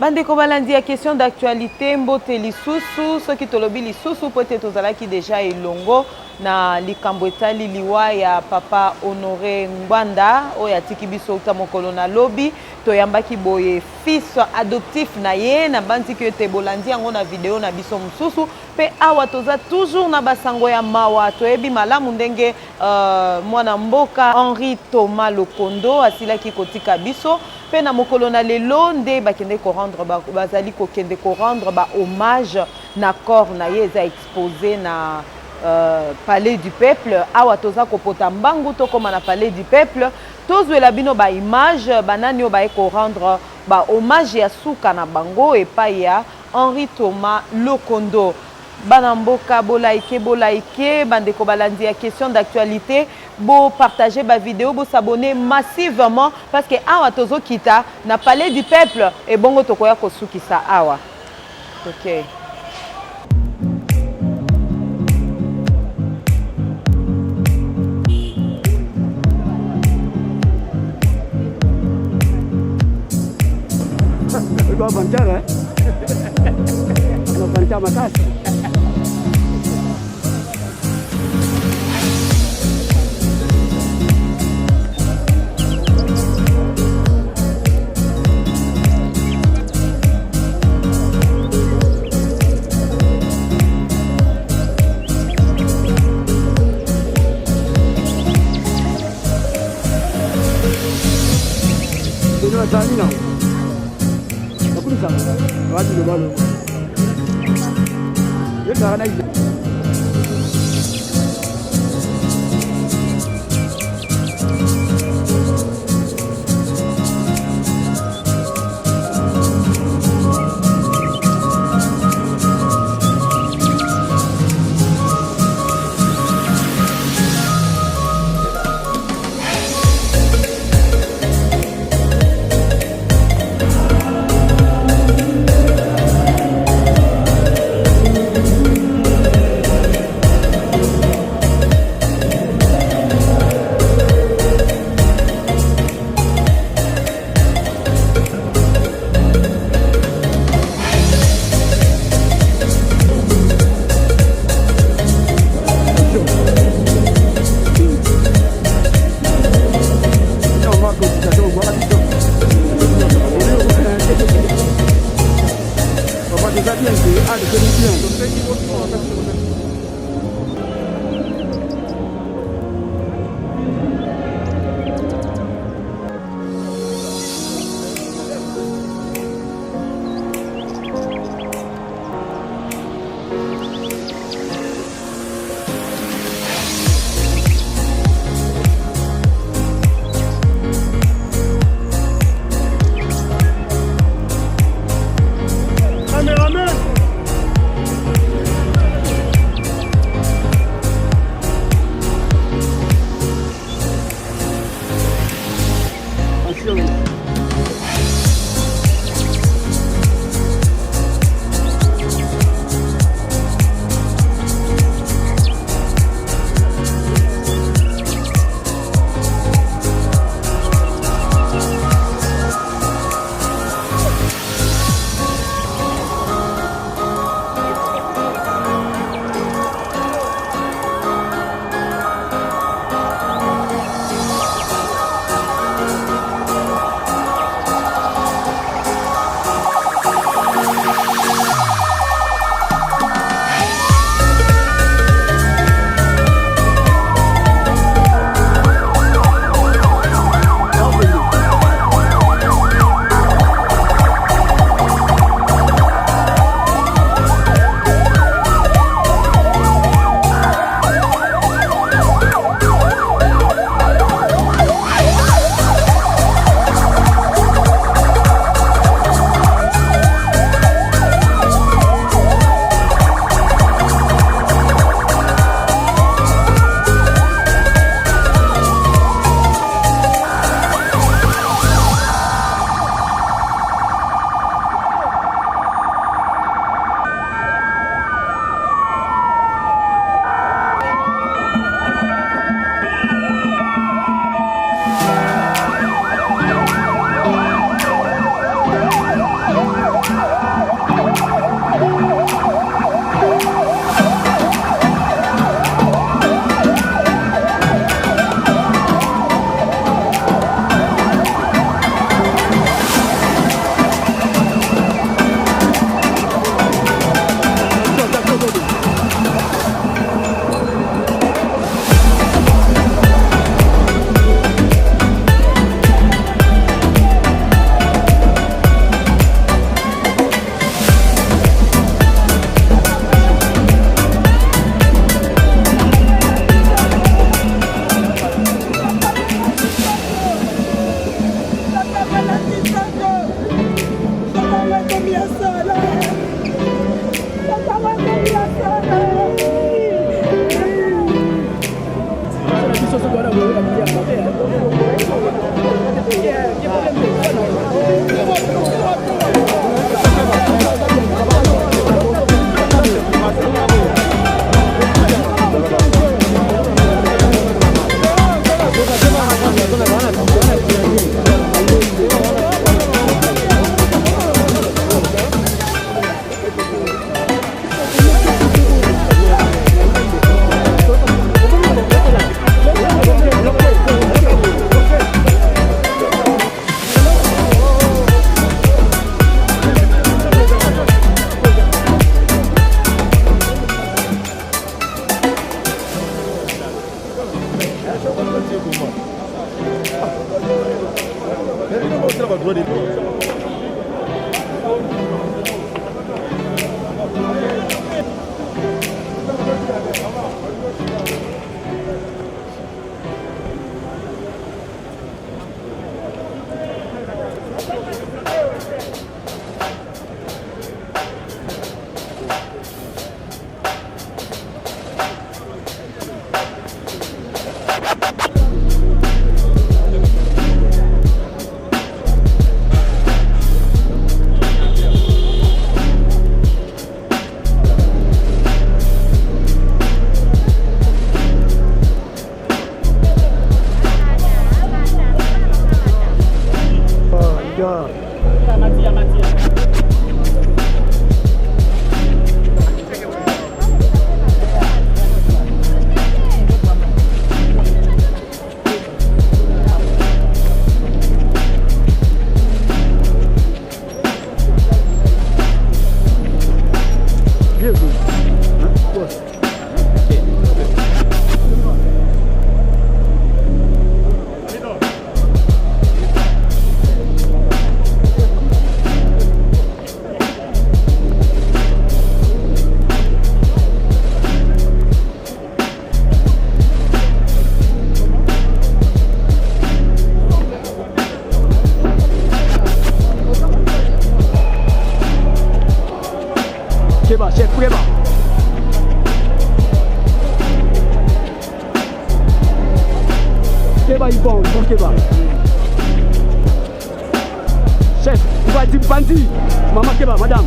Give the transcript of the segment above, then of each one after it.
Bandeko balandi ya question d'actualité mbote lisusu soki tolobi lisusu pote tozalaki déjà elongo na likambo etali liwa ya papa Honoré Ngwanda oyo atiki biso uta mokolo na lobi toyambaki boye fils adoptif na ye na bandiki ete bolandi yango na video na biso mususu pe awa toza toujours na basango ya mawa toyebi malamu ndenge mwana mboka Henri Thomas Lokondo asilaki kotika biso pe na mokolo na lelo nde bakende ko rendre bazali ko kende ko rendre ba hommage na corps na ye eza exposé na palais du peuple awa toza kopota mbangu tokoma na palais du peuple tozwela bino ba image banani oyo baye ko rendre ba hommage ya suka na bango epai ya Henri Thomas Lokondo. Banamboka bolaike bandeko balandi ya question d'actualité bo partager ba vidéo bo s'abonner massivement parce que awa tozo kita na palais du peuple et bongo tokoya kosukisa awa. OK. Iko avantage hein? On avantage makasi. Salina. Nakuni sana. Watu ndio bado. Yote hana hizo. Chef, vous va dire bandit. Maman Keba, madame.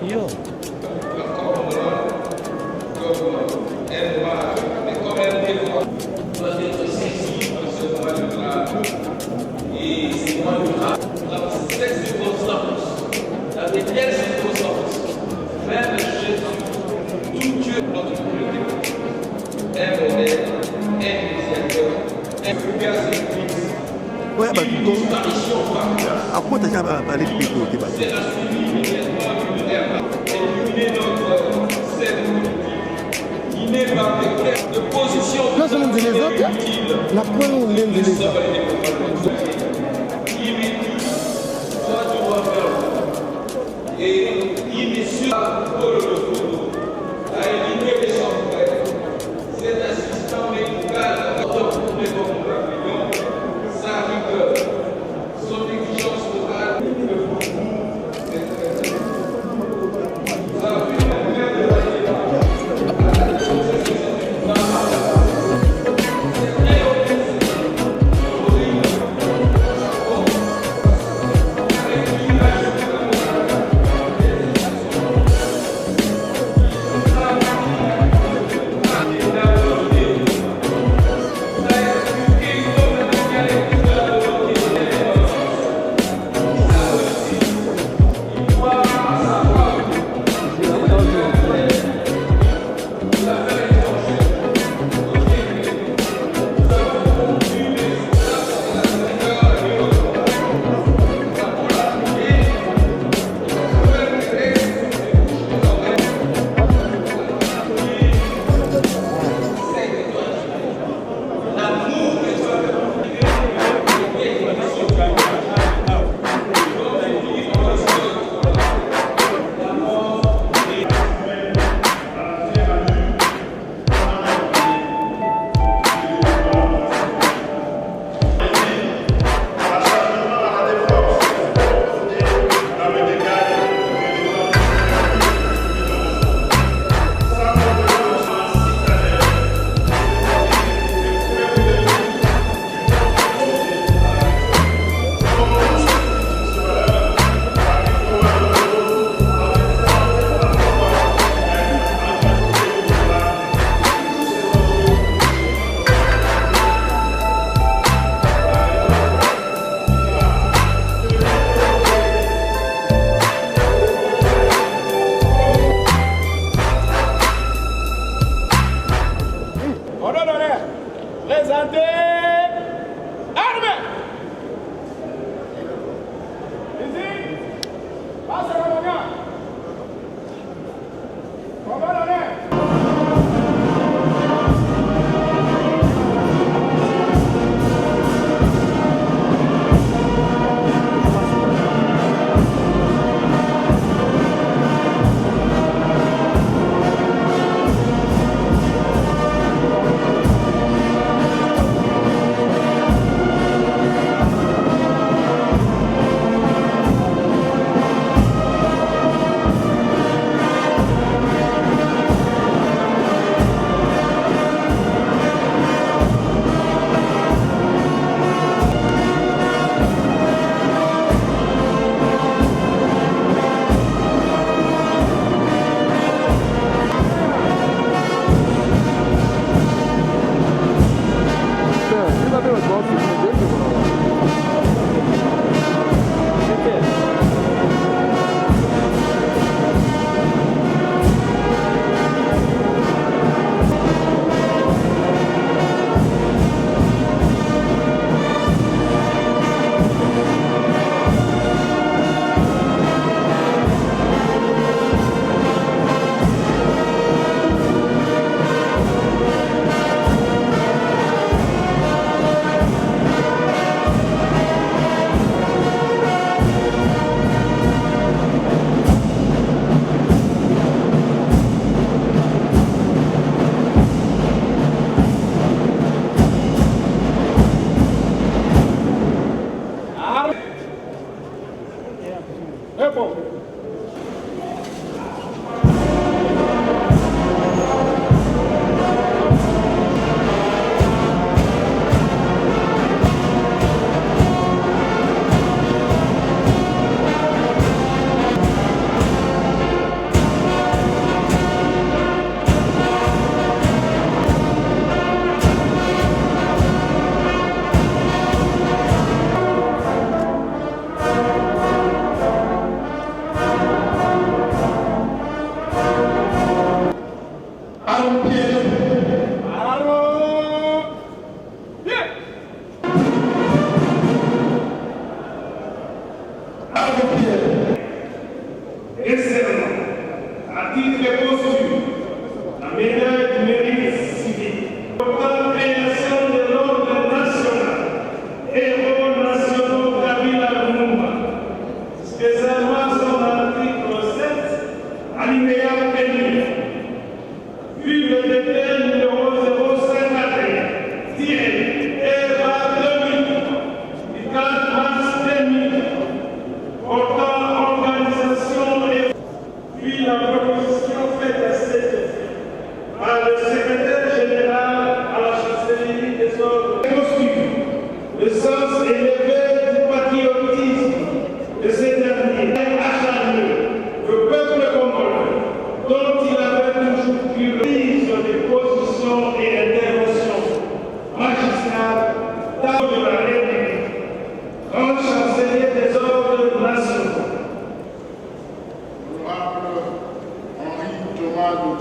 Yo. Ouais, bah, à quoi t'as jamais parlé de Péco? Là, c'est l'un des autres. La pointe ou l'un des autres.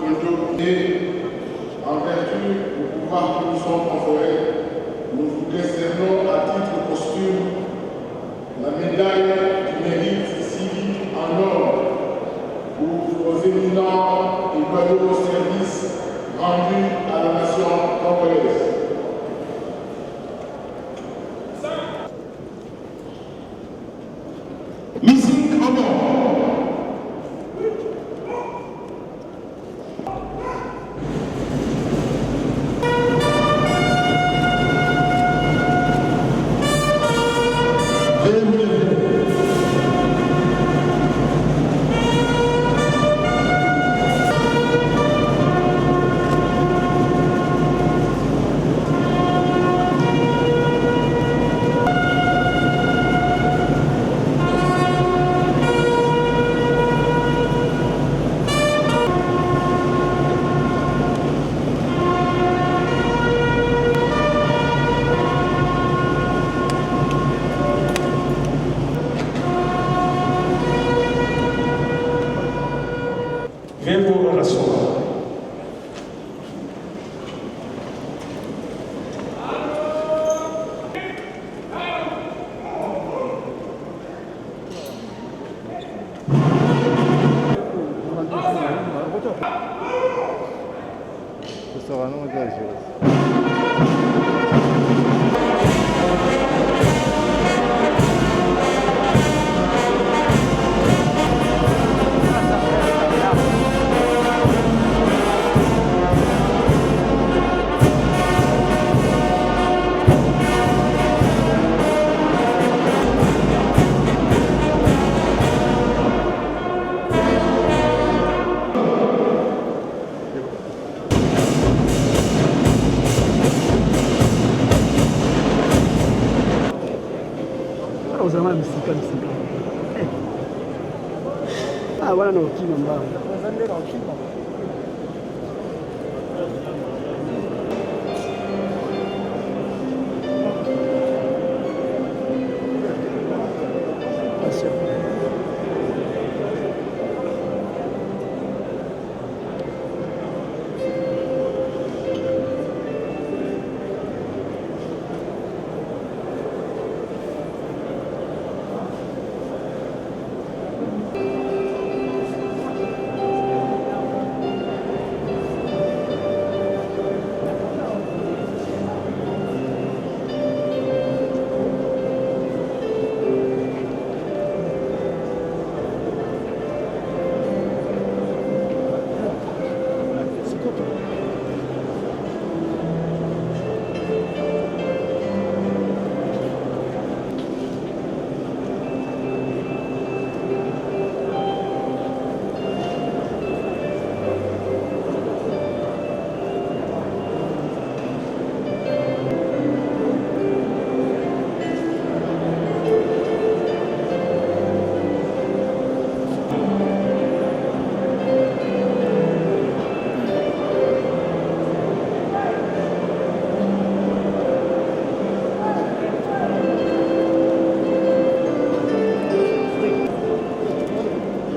Et en vertu du pouvoir qui nous sont conférés, nous vous décernons à titre posthume la médaille du mérite civique en or pour vos éminents et loyaux services rendus à la nation congolaise. Musique en or. Wana na ukimya mbao.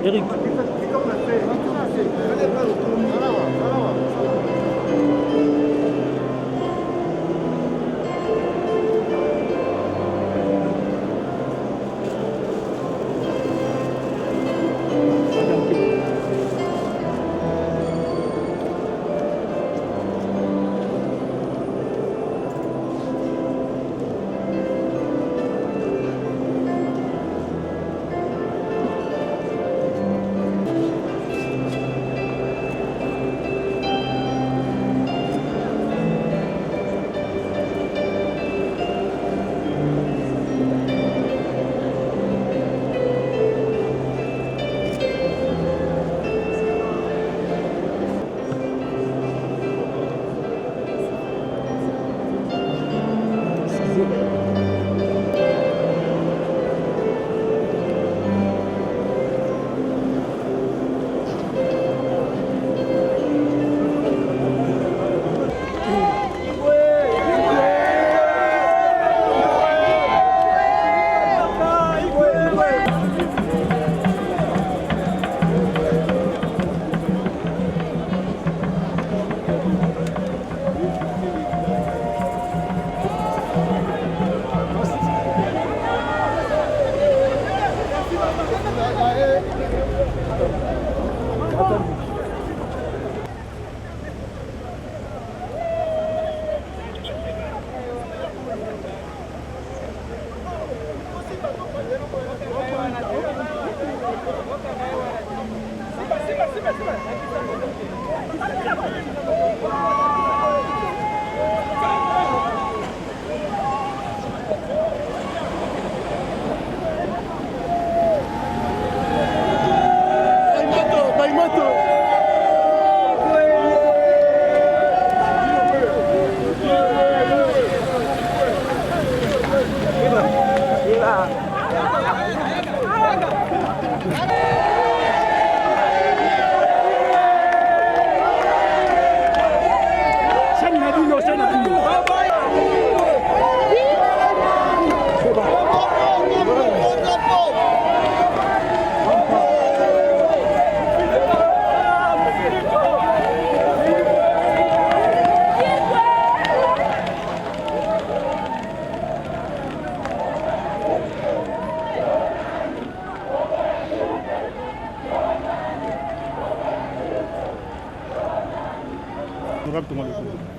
Eric.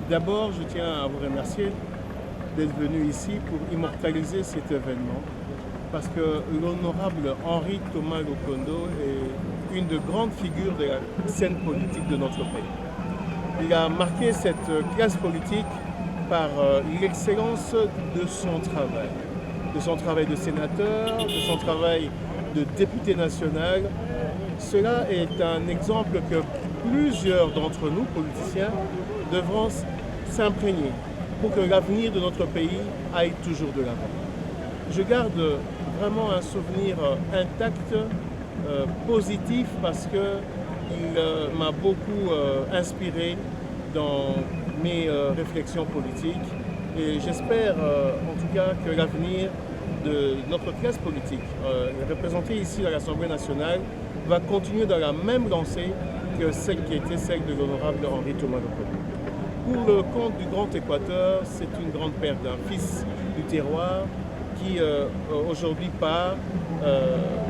D'abord, je tiens à vous remercier d'être venu ici pour immortaliser cet événement parce que l'honorable Henri Thomas Lokondo est une des grandes figures de la scène politique de notre pays. Il a marqué cette classe politique par l'excellence de son travail de sénateur, de son travail de député national. Cela est un exemple que plusieurs d'entre nous, politiciens, devront s'imprégner pour que l'avenir de notre pays aille toujours de l'avant. Je garde vraiment un souvenir intact, positif, parce qu'il m'a beaucoup inspiré dans mes réflexions politiques et j'espère en tout cas que l'avenir de notre classe politique, représentée ici à l'Assemblée nationale, va continuer dans la même lancée que celle qui était celle de l'honorable Henri Thomas Lokondo. Pour le compte du Grand Équateur, c'est une grande perte d'un fils du terroir qui aujourd'hui part.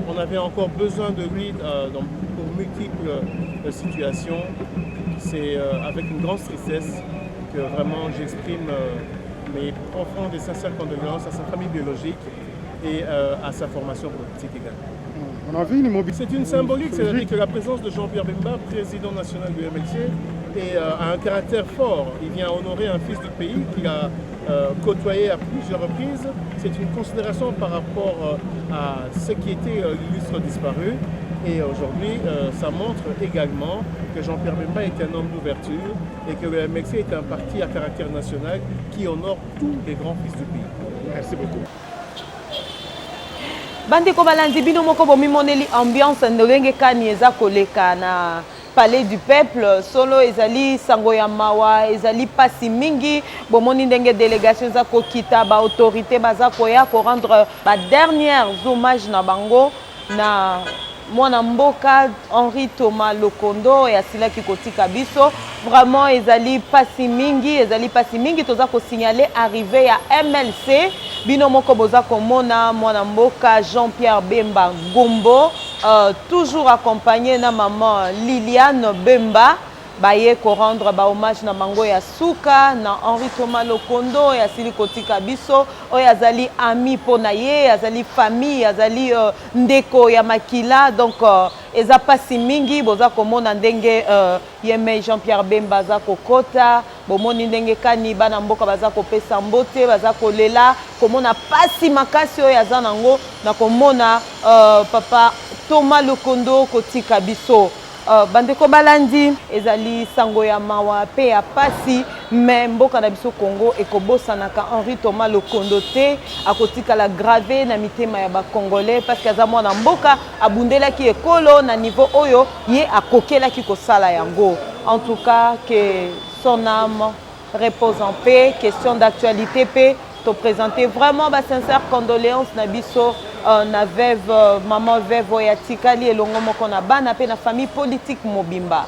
On avait encore besoin de lui pour multiples situations. C'est avec une grande tristesse que vraiment j'exprime mes profondes et sincères condoléances à sa famille biologique et à sa formation politique également. C'est une symbolique, c'est-à-dire que la présence de Jean-Pierre Bemba, président national du MLC, a un caractère fort. Il vient honorer un fils du pays qu'il a côtoyé à plusieurs reprises. C'est une considération par rapport à ce qui était l'illustre disparu. Et aujourd'hui, ça montre également que Jean-Pierre Bemba est un homme d'ouverture et que le MLC est un parti à caractère national qui honore tous les grands fils du pays. Merci beaucoup. Bandeko balandi bino moko bomimoneli ambiance ndolenge kani eza koleka na Palais du Peuple solo ezali sango ya mawa ezali pasi mingi bomoni ndenge délégation za kokita ba autorité baza koya ko rendre ba dernières hommages na bango na mwana mboka Henri Thomas Lokondo ya silaki kotika biso vraiment ezali pasi mingi toza ko signaler arrivée ya MLC bino moko boza komona mwana mboka Jean-Pierre Bemba Gombo toujours accompagné na maman Liliane Bemba baye ko rendre ba hommage na mango ya suka na Henri Thomas Lokondo ya sili kotika biso oyo azali ami pona ye azali famille azali ndeko ya makila donc eza pasi mingi boza komona ndenge yeme Jean-Pierre Bemba za kokota bomoni ndenge kani bana mboka baza kopesa mbote baza kolela komona pasi makasi oyo aza nango na komona papa Thomas Lokondo kotika biso bandeko balandi ezali sango ya mawa pe ya pasi mais mboka na biso Congo ekobosanaka Henri Thomas Lokondo te akotika la gravé na mitema ya ba congolais parce que aza mwana mboka abundelaki ekolo na niveau oyo ye akokelaki kosala yango en tout cas que son âme repose en paix. Question d'actualité paix te présenter vraiment ba sincère condoléances na biso na veuve maman veuve ya tikali elongo moko na bana pe na famille politique mobimba.